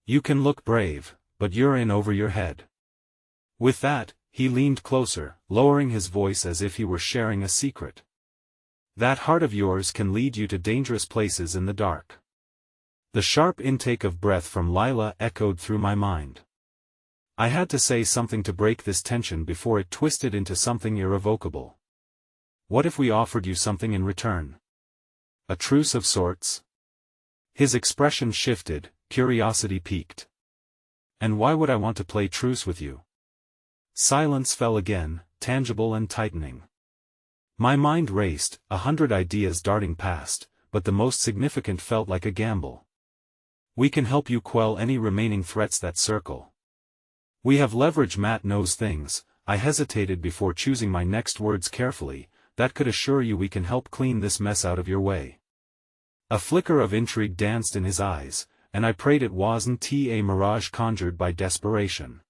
You can look brave, but you're in over your head." With that, he leaned closer, lowering his voice as if he were sharing a secret. "That heart of yours can lead you to dangerous places in the dark." The sharp intake of breath from Lila echoed through my mind. I had to say something to break this tension before it twisted into something irrevocable. "What if we offered you something in return? A truce of sorts?" His expression shifted, curiosity piqued. "And why would I want to play truce with you?" Silence fell again, tangible and tightening. My mind raced, 100 ideas darting past, but the most significant felt like a gamble. "We can help you quell any remaining threats that circle. We have leverage." "Matt knows things." I hesitated before choosing my next words carefully, that could assure you we can help clean this mess out of your way." A flicker of intrigue danced in his eyes, and I prayed it wasn't a mirage conjured by desperation.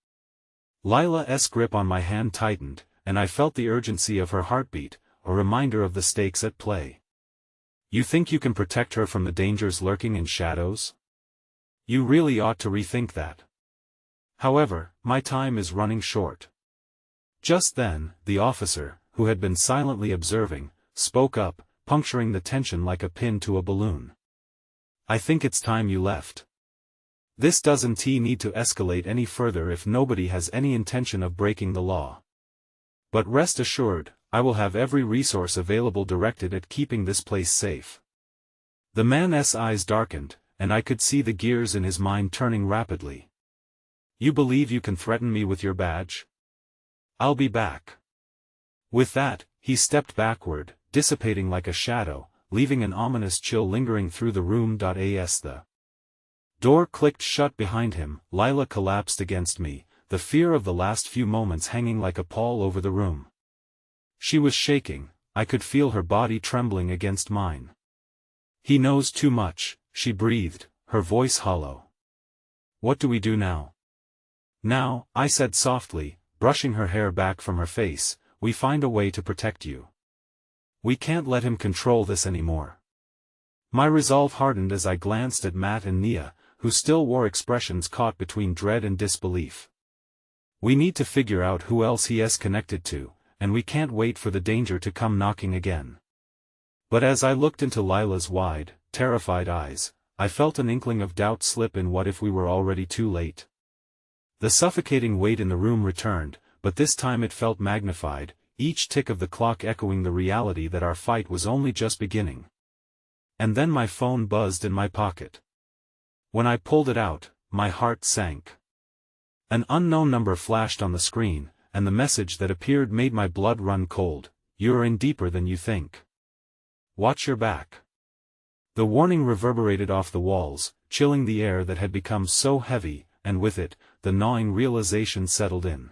Lila's grip on my hand tightened, and I felt the urgency of her heartbeat, a reminder of the stakes at play. "You think you can protect her from the dangers lurking in shadows? You really ought to rethink that. However, my time is running short." Just then, the officer, who had been silently observing, spoke up, puncturing the tension like a pin to a balloon. "I think it's time you left. This doesn't need to escalate any further if nobody has any intention of breaking the law. But rest assured, I will have every resource available directed at keeping this place safe." The man's eyes darkened, and I could see the gears in his mind turning rapidly. "You believe you can threaten me with your badge? I'll be back." With that, he stepped backward, dissipating like a shadow, leaving an ominous chill lingering through the room. As the door clicked shut behind him, Lila collapsed against me, the fear of the last few moments hanging like a pall over the room. She was shaking, I could feel her body trembling against mine. "He knows too much," she breathed, her voice hollow. "What do we do now?" "Now," I said softly, brushing her hair back from her face, "we find a way to protect you. We can't let him control this anymore." My resolve hardened as I glanced at Matt and Nia, who still wore expressions caught between dread and disbelief. "We need to figure out who else he is connected to, and we can't wait for the danger to come knocking again." But as I looked into Lila's wide, terrified eyes, I felt an inkling of doubt slip in. What if we were already too late? The suffocating weight in the room returned, but this time it felt magnified, each tick of the clock echoing the reality that our fight was only just beginning. And then my phone buzzed in my pocket. When I pulled it out, my heart sank. An unknown number flashed on the screen, and the message that appeared made my blood run cold. "You're in deeper than you think. Watch your back." The warning reverberated off the walls, chilling the air that had become so heavy, and with it, the gnawing realization settled in.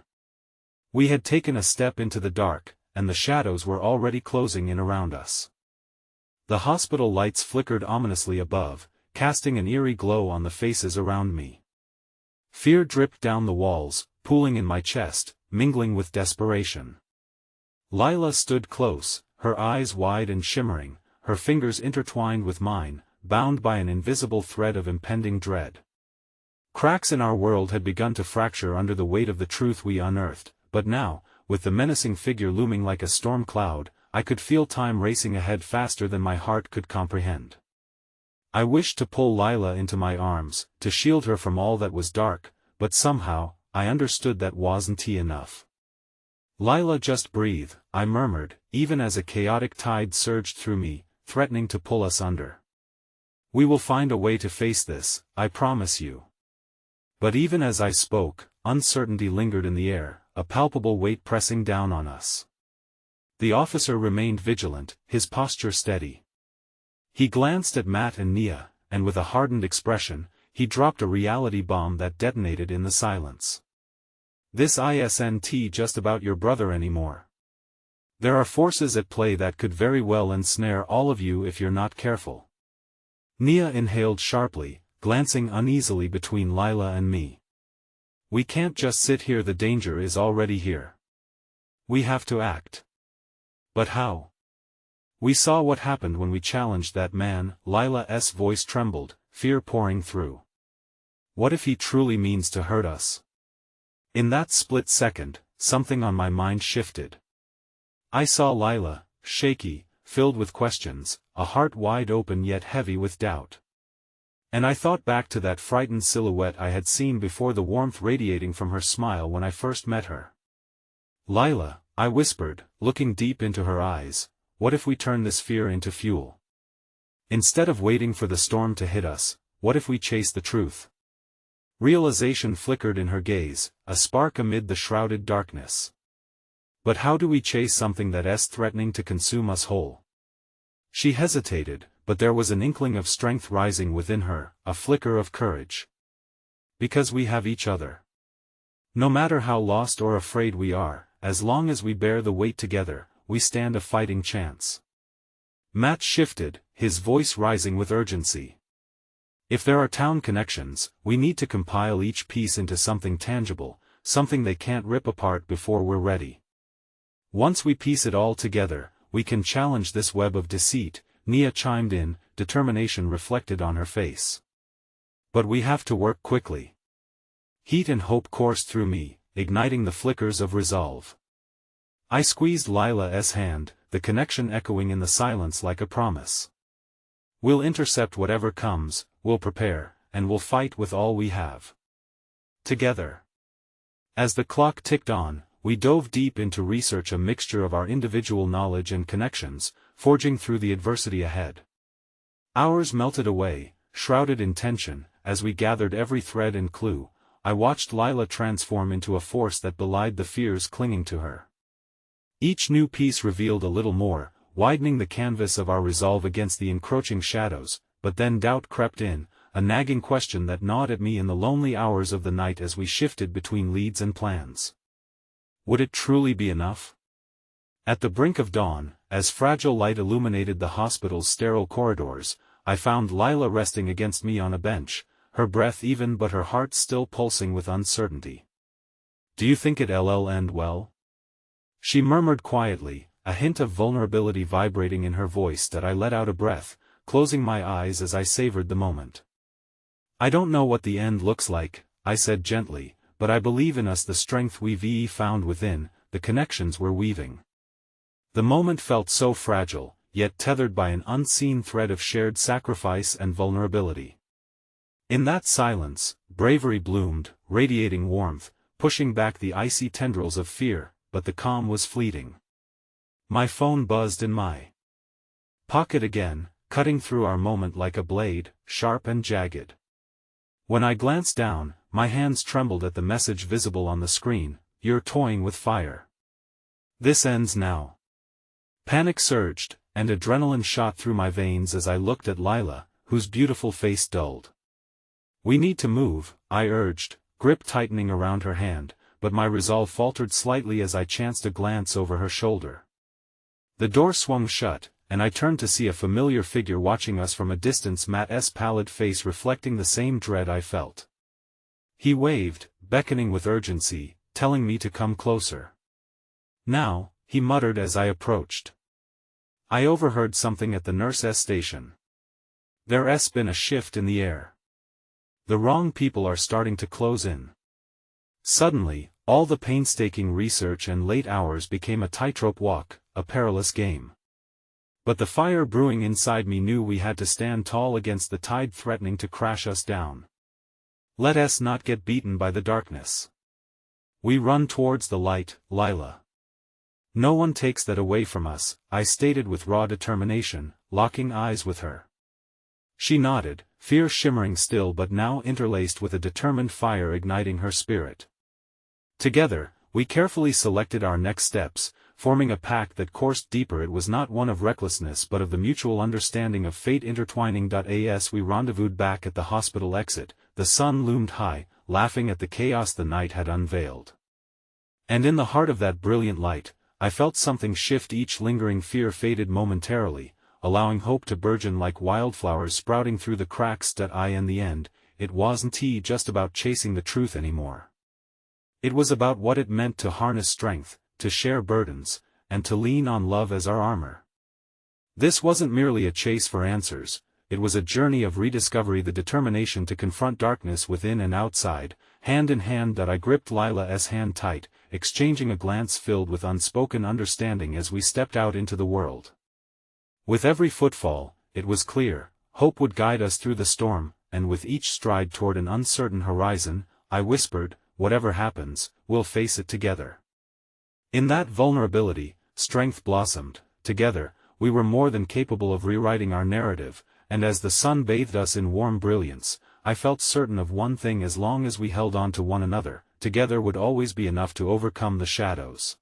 We had taken a step into the dark, and the shadows were already closing in around us. The hospital lights flickered ominously above, casting an eerie glow on the faces around me. Fear dripped down the walls, pooling in my chest, mingling with desperation. Lila stood close, her eyes wide and shimmering, her fingers intertwined with mine, bound by an invisible thread of impending dread. Cracks in our world had begun to fracture under the weight of the truth we unearthed, but now, with the menacing figure looming like a storm cloud, I could feel time racing ahead faster than my heart could comprehend. I wished to pull Lila into my arms, to shield her from all that was dark, but somehow, I understood that wasn't enough. "Lila, just breathe," I murmured, even as a chaotic tide surged through me, threatening to pull us under. "We will find a way to face this, I promise you." But even as I spoke, uncertainty lingered in the air, a palpable weight pressing down on us. The officer remained vigilant, his posture steady. He glanced at Matt and Nia, and with a hardened expression, he dropped a reality bomb that detonated in the silence. "This isn't just about your brother anymore. There are forces at play that could very well ensnare all of you if you're not careful." Nia inhaled sharply, glancing uneasily between Lila and me. "We can't just sit here, the danger is already here. We have to act." "But how?" "We saw what happened when we challenged that man." Lila's voice trembled, fear pouring through. "What if he truly means to hurt us?" In that split second, something on my mind shifted. I saw Lila, shaky, filled with questions, a heart wide open yet heavy with doubt. And I thought back to that frightened silhouette I had seen before, the warmth radiating from her smile when I first met her. "Lila," I whispered, looking deep into her eyes, "what if we turn this fear into fuel? Instead of waiting for the storm to hit us, what if we chase the truth?" Realization flickered in her gaze, a spark amid the shrouded darkness. "But how do we chase something that's threatening to consume us whole?" She hesitated, but there was an inkling of strength rising within her, a flicker of courage. "Because we have each other. No matter how lost or afraid we are, as long as we bear the weight together, we stand a fighting chance. Matt shifted, his voice rising with urgency. If there are town connections, we need to compile each piece into something tangible, something they can't rip apart before we're ready. Once we piece it all together, we can challenge this web of deceit, Nia chimed in, determination reflected on her face. But we have to work quickly. Heat and hope coursed through me, igniting the flickers of resolve. I squeezed Lila's hand, the connection echoing in the silence like a promise. We'll intercept whatever comes, we'll prepare, and we'll fight with all we have. Together. As the clock ticked on, we dove deep into research, a mixture of our individual knowledge and connections, forging through the adversity ahead. Hours melted away, shrouded in tension, as we gathered every thread and clue. I watched Lila transform into a force that belied the fears clinging to her. Each new piece revealed a little more, widening the canvas of our resolve against the encroaching shadows, but then doubt crept in, a nagging question that gnawed at me in the lonely hours of the night as we shifted between leads and plans. Would it truly be enough? At the brink of dawn, as fragile light illuminated the hospital's sterile corridors, I found Lila resting against me on a bench, her breath even but her heart still pulsing with uncertainty. "Do you think it'll end well?" She murmured quietly, a hint of vulnerability vibrating in her voice that I let out a breath, closing my eyes as I savored the moment. "I don't know what the end looks like," I said gently, "but I believe in us, the strength we've found within, the connections we're weaving." The moment felt so fragile, yet tethered by an unseen thread of shared sacrifice and vulnerability. In that silence, bravery bloomed, radiating warmth, pushing back the icy tendrils of fear, but the calm was fleeting. My phone buzzed in my pocket again, cutting through our moment like a blade, sharp and jagged. When I glanced down, my hands trembled at the message visible on the screen: "You're toying with fire. This ends now." Panic surged, and adrenaline shot through my veins as I looked at Lila, whose beautiful face dulled. "We need to move," I urged, grip tightening around her hand, but my resolve faltered slightly as I chanced a glance over her shoulder. The door swung shut, and I turned to see a familiar figure watching us from a distance, Matt's pallid face reflecting the same dread I felt. He waved, beckoning with urgency, telling me to come closer. "Now," he muttered as I approached. "I overheard something at the nurse's station. There's been a shift in the air. The wrong people are starting to close in." Suddenly, all the painstaking research and late hours became a tightrope walk, a perilous game. But the fire brewing inside me knew we had to stand tall against the tide threatening to crash us down. Let us not get beaten by the darkness. We run towards the light, Lila. No one takes that away from us, I stated with raw determination, locking eyes with her. She nodded, fear shimmering still but now interlaced with a determined fire igniting her spirit. Together, we carefully selected our next steps, forming a pact that coursed deeper. It was not one of recklessness but of the mutual understanding of fate intertwining. As we rendezvoused back at the hospital exit, the sun loomed high, laughing at the chaos the night had unveiled. And in the heart of that brilliant light, I felt something shift. Each lingering fear faded momentarily, allowing hope to burgeon like wildflowers sprouting through the cracks. In the end, it wasn't just about chasing the truth anymore. It was about what it meant to harness strength, to share burdens, and to lean on love as our armor. This wasn't merely a chase for answers, it was a journey of rediscovery, the determination to confront darkness within and outside. Hand in hand I gripped Lila's hand tight, exchanging a glance filled with unspoken understanding as we stepped out into the world. With every footfall, it was clear, hope would guide us through the storm, and with each stride toward an uncertain horizon, I whispered, "Whatever happens, we'll face it together." In that vulnerability, strength blossomed. Together, we were more than capable of rewriting our narrative, and as the sun bathed us in warm brilliance, I felt certain of one thing: as long as we held on to one another, together would always be enough to overcome the shadows.